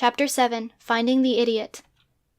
Chapter 7, Finding the Idiot.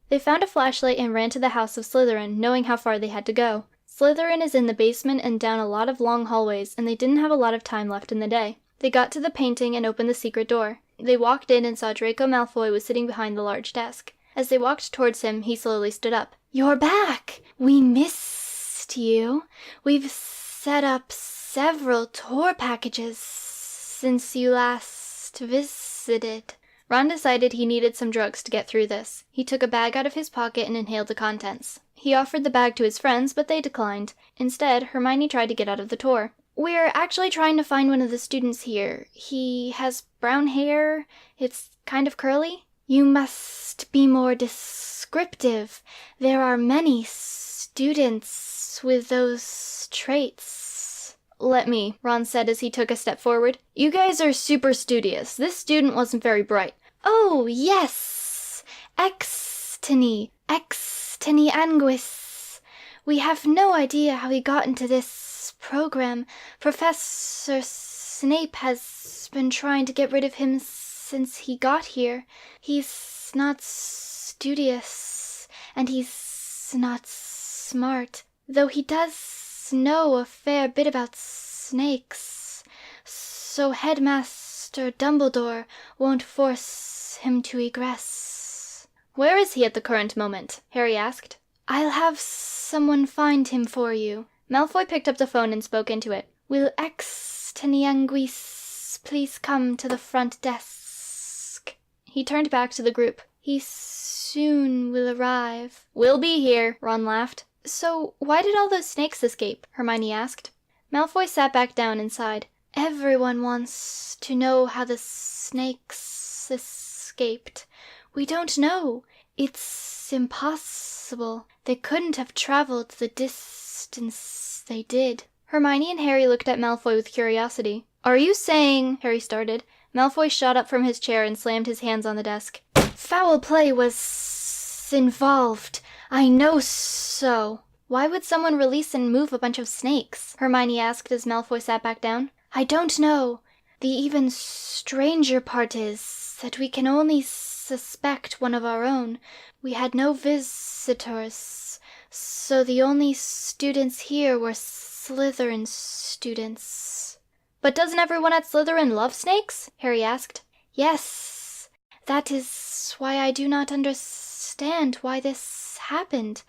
They found a flashlight and ran to the house of Slytherin, knowing how far they had to go. Slytherin is in the basement and down a lot of long hallways, and they didn't have a lot of time left in the day. They got to the painting and opened the secret door. They walked in and saw Draco Malfoy was sitting behind the large desk. As they walked towards him, he slowly stood up. "You're back! We missed you. We've set up several tour packages since you last visited." Ron decided he needed some drugs to get through this. He took a bag out of his pocket and inhaled the contents. He offered the bag to his friends, but they declined. Instead, Hermione tried to get out of the tour. "We're actually trying to find one of the students here. He has brown hair. It's kind of curly." "You must be more descriptive. There are many students with those traits." "Let me," Ron said as he took a step forward. "You guys are super studious. This student wasn't very bright." "Oh, yes! Extony Anguis. We have no idea how he got into this program. Professor Snape has been trying to get rid of him since he got here. He's not studious, and he's not smart, though he does know a fair bit about snakes, so Headmaster Dumbledore won't force him to egress." "Where is he at the current moment?" Harry asked. "I'll have someone find him for you." Malfoy picked up the phone and spoke into it. "Will Extenianguis please come to the front desk?" He turned back to the group. "He soon will arrive." "We'll be here," Ron laughed. "So why did all those snakes escape?" Hermione asked. Malfoy sat back down and sighed. "Everyone wants to know how the snakes escaped. We don't know. It's impossible. They couldn't have traveled the distance they did." Hermione and Harry looked at Malfoy with curiosity. "Are you saying—" Harry started. Malfoy shot up from his chair and slammed his hands on the desk. "Foul play was involved. I know so." "Why would someone release and move a bunch of snakes?" Hermione asked as Malfoy sat back down. "I don't know. The even stranger part is that we can only suspect one of our own. We had no visitors, so the only students here were Slytherin students." "But doesn't everyone at Slytherin love snakes?" Harry asked. "Yes. That is why I do not understand why this happened."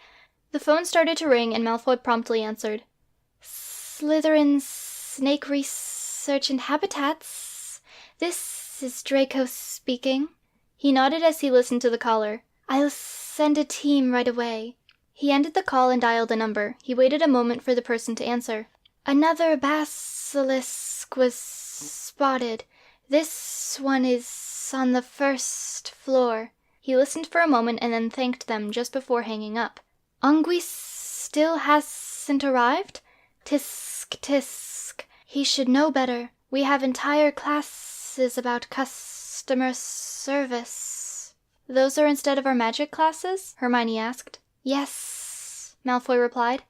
The phone started to ring, and Malfoy promptly answered. "Slytherin Snake Research and Habitats. This is Draco speaking." He nodded as he listened to the caller. "I'll send a team right away." He ended the call and dialed a number. He waited a moment for the person to answer. "Another basilisk was spotted. This one is on the first floor." He listened for a moment and then thanked them just before hanging up. "Anguis still hasn't arrived? Tisk, tisk. He should know better. We have entire classes about customer service." "Those are instead of our magic classes?" Hermione asked. "Yes," Malfoy replied.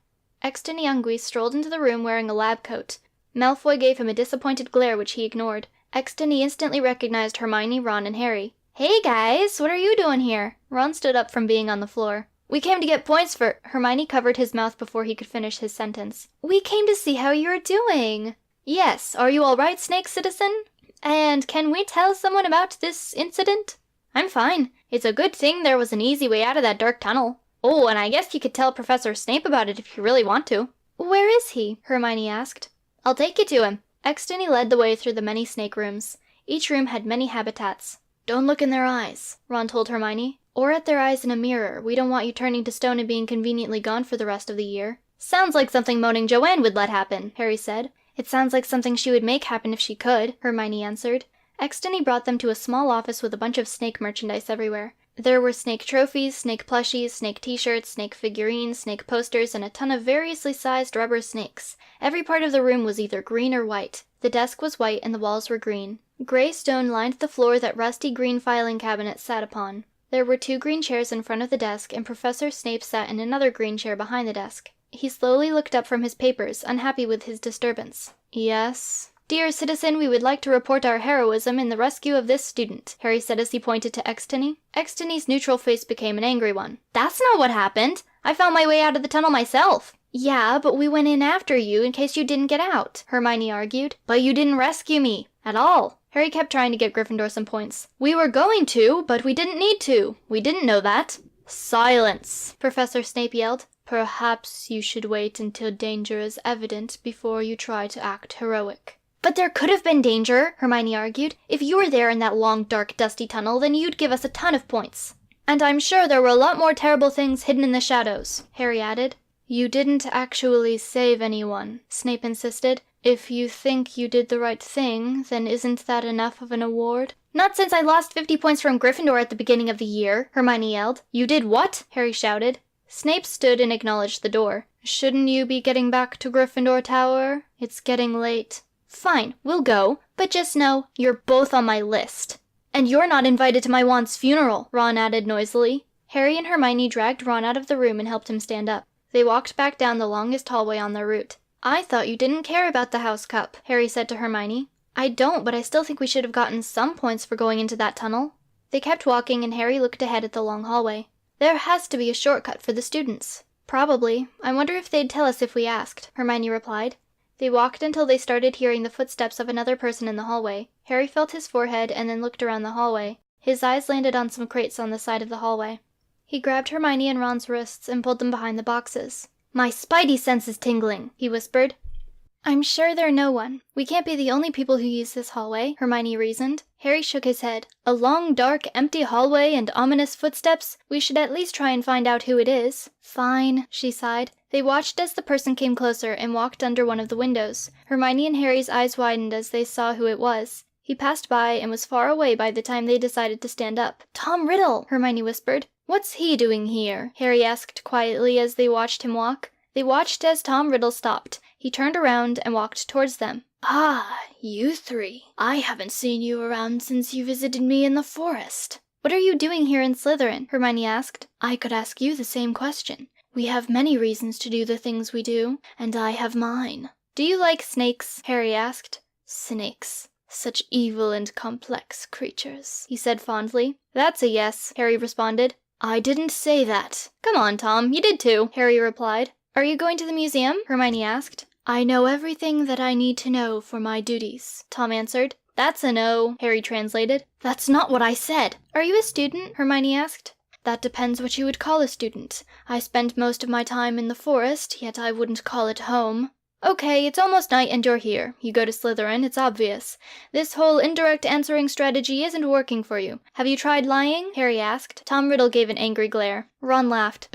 Extenianguis strolled into the room wearing a lab coat. Malfoy gave him a disappointed glare which he ignored. Exteni instantly recognized Hermione, Ron, and Harry. "Hey guys, what are you doing here?" Ron stood up from being on the floor. "We came to get points for—" Hermione covered his mouth before he could finish his sentence. "We came to see how you're doing." "Yes, are you all right, Snake Citizen? And can we tell someone about this incident?" "I'm fine. It's a good thing there was an easy way out of that dark tunnel. Oh, and I guess you could tell Professor Snape about it if you really want to." "Where is he?" Hermione asked. "I'll take you to him." Exteni led the way through the many snake rooms. Each room had many habitats. "Don't look in their eyes," Ron told Hermione. "Or at their eyes in a mirror. We don't want you turning to stone and being conveniently gone for the rest of the year." "Sounds like something Moaning Joanne would let happen," Harry said. "It sounds like something she would make happen if she could," Hermione answered. Exteni brought them to a small office with a bunch of snake merchandise everywhere. There were snake trophies, snake plushies, snake t-shirts, snake figurines, snake posters, and a ton of variously sized rubber snakes. Every part of the room was either green or white. The desk was white and the walls were green. Gray stone lined the floor that rusty green filing cabinet sat upon. There were 2 green chairs in front of the desk, and Professor Snape sat in another green chair behind the desk. He slowly looked up from his papers, unhappy with his disturbance. "Yes?" "Dear citizen, we would like to report our heroism in the rescue of this student," Harry said as he pointed to Extony. Extony's neutral face became an angry one. "That's not what happened! I found my way out of the tunnel myself." "Yeah, but we went in after you in case you didn't get out," Hermione argued. "But you didn't rescue me. At all." Harry kept trying to get Gryffindor some points. "We were going to, but we didn't need to. We didn't know that." "Silence!" Professor Snape yelled. "Perhaps you should wait until danger is evident before you try to act heroic." "But there could have been danger," Hermione argued. "If you were there in that long, dark, dusty tunnel, then you'd give us a ton of points." "And I'm sure there were a lot more terrible things hidden in the shadows," Harry added. "You didn't actually save anyone," Snape insisted. "If you think you did the right thing, then isn't that enough of an award?" "Not since I lost 50 points from Gryffindor at the beginning of the year," Hermione yelled. "You did what?" Harry shouted. Snape stood and acknowledged the door. "Shouldn't you be getting back to Gryffindor Tower? It's getting late." "Fine, we'll go, but just know you're both on my list." "And you're not invited to my wand's funeral," Ron added noisily. Harry and Hermione dragged Ron out of the room and helped him stand up. They walked back down the longest hallway on their route. "I thought you didn't care about the house cup," Harry said to Hermione. "I don't, but I still think we should have gotten some points for going into that tunnel." They kept walking, and Harry looked ahead at the long hallway. "There has to be a shortcut for the students." "Probably. I wonder if they'd tell us if we asked," Hermione replied. They walked until they started hearing the footsteps of another person in the hallway. Harry felt his forehead and then looked around the hallway. His eyes landed on some crates on the side of the hallway. He grabbed Hermione and Ron's wrists and pulled them behind the boxes. "My spidey sense is tingling," he whispered. "I'm sure they're no one. We can't be the only people who use this hallway," Hermione reasoned. Harry shook his head. "A long, dark, empty hallway and ominous footsteps? We should at least try and find out who it is." "Fine," she sighed. They watched as the person came closer and walked under one of the windows. Hermione and Harry's eyes widened as they saw who it was. He passed by and was far away by the time they decided to stand up. "Tom Riddle!" Hermione whispered. "What's he doing here?" Harry asked quietly as they watched him walk. They watched as Tom Riddle stopped. He turned around and walked towards them. "Ah, you three. I haven't seen you around since you visited me in the forest." "What are you doing here in Slytherin?" Hermione asked. "I could ask you the same question. We have many reasons to do the things we do, and I have mine." "Do you like snakes?" Harry asked. "Snakes. Such evil and complex creatures," he said fondly. "That's a yes," Harry responded. "I didn't say that." "Come on, Tom, you did too," Harry replied. "Are you going to the museum?" Hermione asked. "I know everything that I need to know for my duties," Tom answered. "That's a no," Harry translated. "That's not what I said." "Are you a student?" Hermione asked. "That depends what you would call a student. I spend most of my time in the forest, yet I wouldn't call it home." "Okay, it's almost night and you're here. You go to Slytherin, it's obvious. This whole indirect answering strategy isn't working for you. Have you tried lying?" Harry asked. Tom Riddle gave an angry glare. Ron laughed.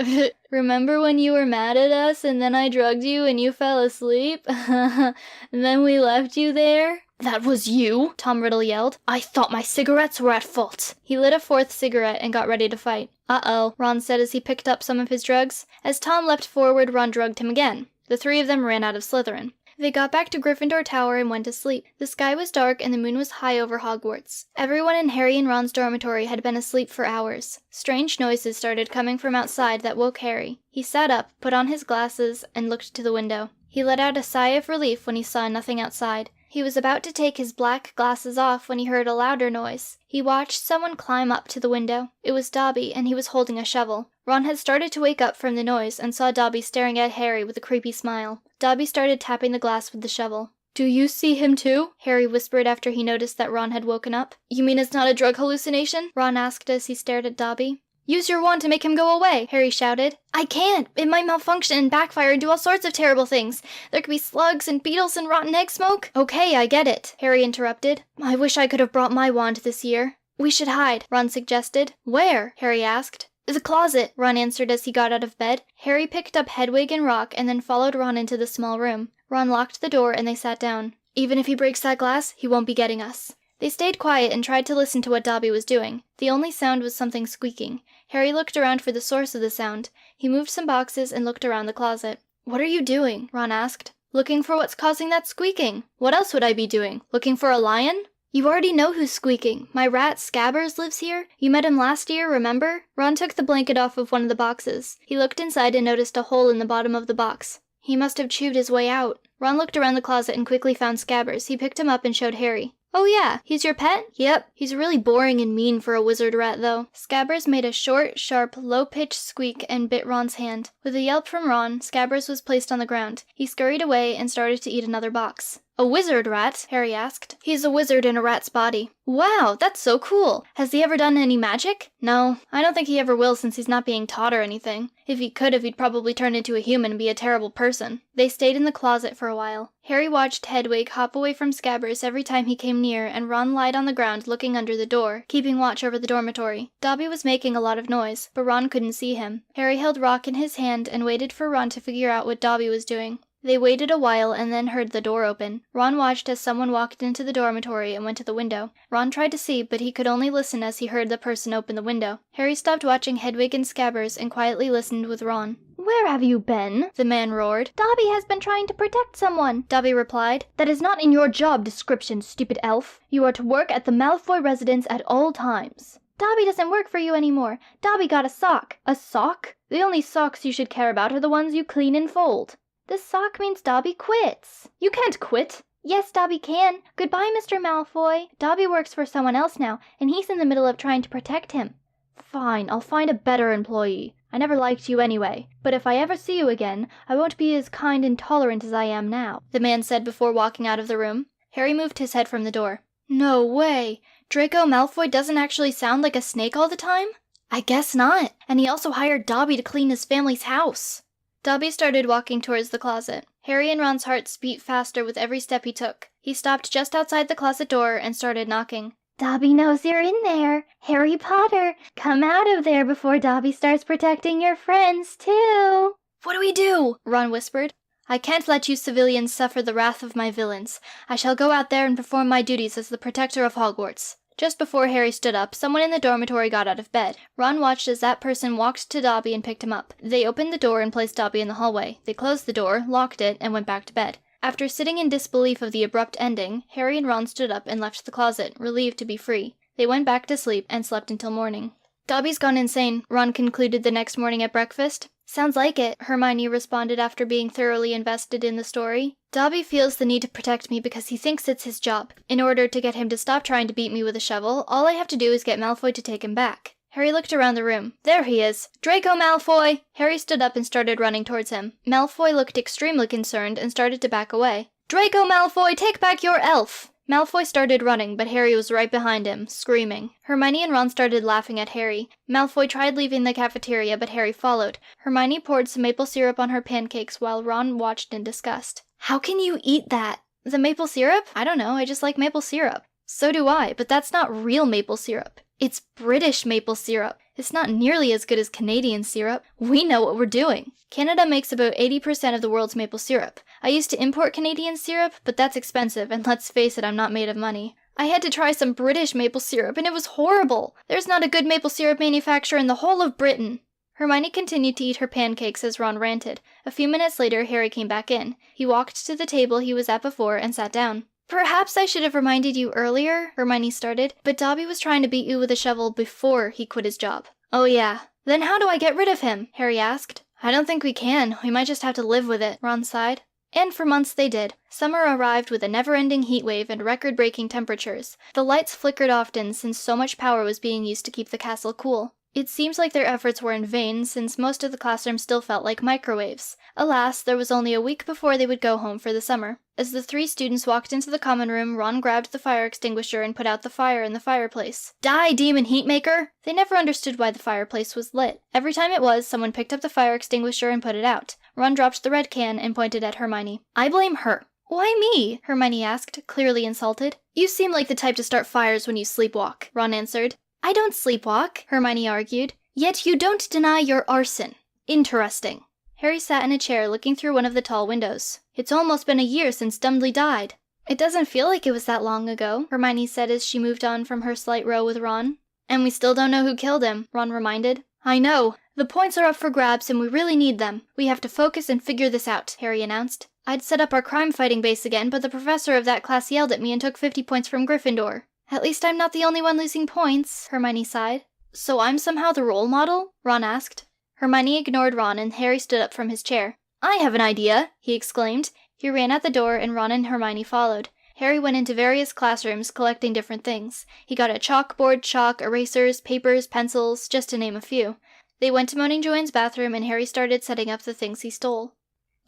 "Remember when you were mad at us and then I drugged you and you fell asleep? And then we left you there?" "That was you!" Tom Riddle yelled. "I thought my cigarettes were at fault." He lit a fourth cigarette and got ready to fight. "Uh-oh," Ron said as he picked up some of his drugs. As Tom leapt forward, Ron drugged him again. The three of them ran out of Slytherin. They got back to Gryffindor Tower and went to sleep. The sky was dark and the moon was high over Hogwarts. Everyone in Harry and Ron's dormitory had been asleep for hours. Strange noises started coming from outside that woke Harry. He sat up, put on his glasses, and looked to the window. He let out a sigh of relief when he saw nothing outside. He was about to take his black glasses off when he heard a louder noise. He watched someone climb up to the window. It was Dobby, and he was holding a shovel. Ron had started to wake up from the noise and saw Dobby staring at Harry with a creepy smile. Dobby started tapping the glass with the shovel. "Do you see him too?" Harry whispered after he noticed that Ron had woken up. "You mean it's not a drug hallucination?" Ron asked as he stared at Dobby. "Use your wand to make him go away!" Harry shouted. "I can't! It might malfunction and backfire and do all sorts of terrible things. There could be slugs and beetles and rotten egg smoke." "Okay, I get it," Harry interrupted. "I wish I could have brought my wand this year." "We should hide," Ron suggested. "Where?" Harry asked. "The closet," Ron answered as he got out of bed. Harry picked up Hedwig and Rock and then followed Ron into the small room. Ron locked the door and they sat down. "Even if he breaks that glass, he won't be getting us." They stayed quiet and tried to listen to what Dobby was doing. The only sound was something squeaking. Harry looked around for the source of the sound. He moved some boxes and looked around the closet. "What are you doing?" Ron asked. "Looking for what's causing that squeaking. What else would I be doing? Looking for a lion?" "You already know who's squeaking. My rat Scabbers lives here. You met him last year, remember?" Ron took the blanket off of one of the boxes. He looked inside and noticed a hole in the bottom of the box. He must have chewed his way out. Ron looked around the closet and quickly found Scabbers. He picked him up and showed Harry. Oh yeah, he's your pet? Yep. He's really boring and mean for a wizard rat, though. Scabbers made a short, sharp, low-pitched squeak and bit Ron's hand. With a yelp from Ron, Scabbers was placed on the ground. He scurried away and started to eat another box. A wizard rat? Harry asked. He's a wizard in a rat's body. Wow, that's so cool. Has he ever done any magic? No, I don't think he ever will since he's not being taught or anything. If he could have, he'd probably turn into a human and be a terrible person. They stayed in the closet for a while. Harry watched Hedwig hop away from Scabbers every time he came near, and Ron lied on the ground looking under the door, keeping watch over the dormitory. Dobby was making a lot of noise, but Ron couldn't see him. Harry held Rock in his hand and waited for Ron to figure out what Dobby was doing. They waited a while and then heard the door open. Ron watched as someone walked into the dormitory and went to the window. Ron tried to see, but he could only listen as he heard the person open the window. Harry stopped watching Hedwig and Scabbers and quietly listened with Ron. "Where have you been?" the man roared. "Dobby has been trying to protect someone," Dobby replied. "That is not in your job description, stupid elf. You are to work at the Malfoy residence at all times." "Dobby doesn't work for you anymore. Dobby got a sock." "A sock? The only socks you should care about are the ones you clean and fold." "The sock means Dobby quits." "You can't quit." "Yes, Dobby can. Goodbye, Mr. Malfoy. Dobby works for someone else now, and he's in the middle of trying to protect him." "Fine, I'll find a better employee. I never liked you anyway. But if I ever see you again, I won't be as kind and tolerant as I am now," the man said before walking out of the room. Harry moved his head from the door. No way. Draco Malfoy doesn't actually sound like a snake all the time? I guess not. And he also hired Dobby to clean his family's house. Dobby started walking towards the closet. Harry and Ron's hearts beat faster with every step he took. He stopped just outside the closet door and started knocking. "Dobby knows you're in there. Harry Potter, come out of there before Dobby starts protecting your friends, too." "What do we do?" Ron whispered. "I can't let you civilians suffer the wrath of my villains. I shall go out there and perform my duties as the protector of Hogwarts." Just before Harry stood up, someone in the dormitory got out of bed. Ron watched as that person walked to Dobby and picked him up. They opened the door and placed Dobby in the hallway. They closed the door, locked it, and went back to bed. After sitting in disbelief of the abrupt ending, Harry and Ron stood up and left the closet, relieved to be free. They went back to sleep and slept until morning. "Dobby's gone insane," Ron concluded the next morning at breakfast. "Sounds like it," Hermione responded after being thoroughly invested in the story. "Dobby feels the need to protect me because he thinks it's his job. In order to get him to stop trying to beat me with a shovel, all I have to do is get Malfoy to take him back." Harry looked around the room. There he is! Draco Malfoy! Harry stood up and started running towards him. Malfoy looked extremely concerned and started to back away. "Draco Malfoy, take back your elf!" Malfoy started running, but Harry was right behind him, screaming. Hermione and Ron started laughing at Harry. Malfoy tried leaving the cafeteria, but Harry followed. Hermione poured some maple syrup on her pancakes while Ron watched in disgust. "How can you eat that?" "The maple syrup? I don't know, I just like maple syrup." "So do I, but that's not real maple syrup. It's British maple syrup. It's not nearly as good as Canadian syrup. We know what we're doing." Canada makes about 80% of the world's maple syrup. I used to import Canadian syrup, but that's expensive, and let's face it, I'm not made of money. I had to try some British maple syrup, and it was horrible. There's not a good maple syrup manufacturer in the whole of Britain. Hermione continued to eat her pancakes as Ron ranted. A few minutes later, Harry came back in. He walked to the table he was at before and sat down. "Perhaps I should have reminded you earlier," Hermione started, "but Dobby was trying to beat you with a shovel before he quit his job." "Oh yeah. Then how do I get rid of him?" Harry asked. "I don't think we can. We might just have to live with it," Ron sighed. And for months they did. Summer arrived with a never-ending heat wave and record-breaking temperatures. The lights flickered often since so much power was being used to keep the castle cool. It seems like their efforts were in vain, since most of the classroom still felt like microwaves. Alas, there was only a week before they would go home for the summer. As the 3 students walked into the common room, Ron grabbed the fire extinguisher and put out the fire in the fireplace. "Die, demon heatmaker!" They never understood why the fireplace was lit. Every time it was, someone picked up the fire extinguisher and put it out. Ron dropped the red can and pointed at Hermione. "I blame her." "Why me?" Hermione asked, clearly insulted. "You seem like the type to start fires when you sleepwalk," Ron answered. "I don't sleepwalk," Hermione argued. "Yet you don't deny your arson." "Interesting." Harry sat in a chair looking through one of the tall windows. "It's almost been a year since Dudley died." "It doesn't feel like it was that long ago," Hermione said as she moved on from her slight row with Ron. "And we still don't know who killed him," Ron reminded. "I know. The points are up for grabs and we really need them. We have to focus and figure this out," Harry announced. "I'd set up our crime-fighting base again, but the professor of that class yelled at me and took 50 points from Gryffindor." "At least I'm not the only one losing points," Hermione sighed. "So I'm somehow the role model?" Ron asked. Hermione ignored Ron and Harry stood up from his chair. I have an idea, he exclaimed. He ran out the door and Ron and Hermione followed. Harry went into various classrooms collecting different things. He got a chalkboard, chalk, erasers, papers, pencils, just to name a few. They went to Moaning Joanne's bathroom and Harry started setting up the things he stole.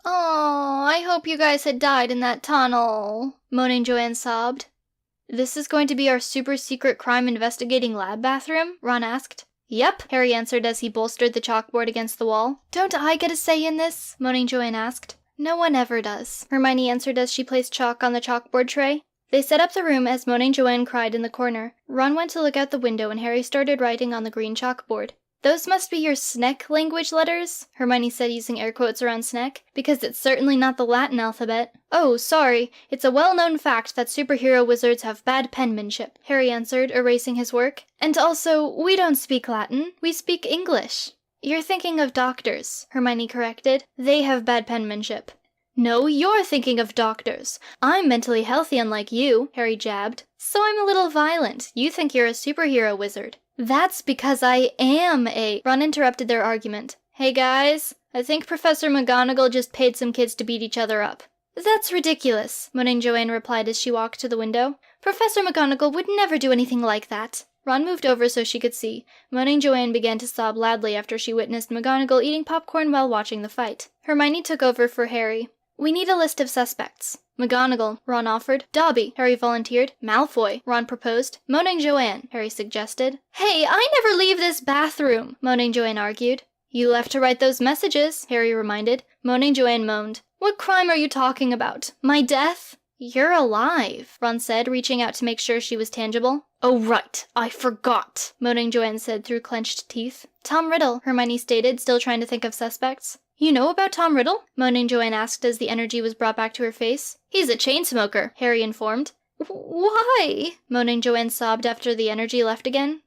"Oh, I hope you guys had died in that tunnel," Moaning Joanne sobbed. "This is going to be our super secret crime investigating lab bathroom?" Ron asked. "Yep," Harry answered as he bolstered the chalkboard against the wall. "Don't I get a say in this?" Moaning Joanne asked. "No one ever does," Hermione answered as she placed chalk on the chalkboard tray. They set up the room as Moaning Joanne cried in the corner. Ron went to look out the window and Harry started writing on the green chalkboard. "Those must be your Sneck language letters," Hermione said using air quotes around Sneck, "because it's certainly not the Latin alphabet." "Oh, sorry. It's a well-known fact that superhero wizards have bad penmanship," Harry answered, erasing his work. "And also, we don't speak Latin. We speak English." "You're thinking of doctors," Hermione corrected. "They have bad penmanship." "No, you're thinking of doctors. I'm mentally healthy unlike you," Harry jabbed. "So I'm a little violent. You think you're a superhero wizard." "That's because I am a—" Ron interrupted their argument. "Hey guys, I think Professor McGonagall just paid some kids to beat each other up." "That's ridiculous," Moaning Joanne replied as she walked to the window. "Professor McGonagall would never do anything like that." Ron moved over so she could see. Moaning Joanne began to sob loudly after she witnessed McGonagall eating popcorn while watching the fight. Hermione took over for Harry. "We need a list of suspects." "McGonagall," Ron offered. "Dobby," Harry volunteered. "Malfoy," Ron proposed. "Moaning Joanne," Harry suggested. "Hey, I never leave this bathroom," Moaning Joanne argued. "You left to write those messages," Harry reminded. Moaning Joanne moaned. "What crime are you talking about? My death?" "You're alive," Ron said, reaching out to make sure she was tangible. "Oh, right. I forgot," Moaning Joanne said through clenched teeth. "Tom Riddle," Hermione stated, still trying to think of suspects. "You know about Tom Riddle?" Moaning Joanne asked as the energy was brought back to her face. "He's a Chainsmoker," Harry informed. "Why?" Moaning Joanne sobbed after the energy left again.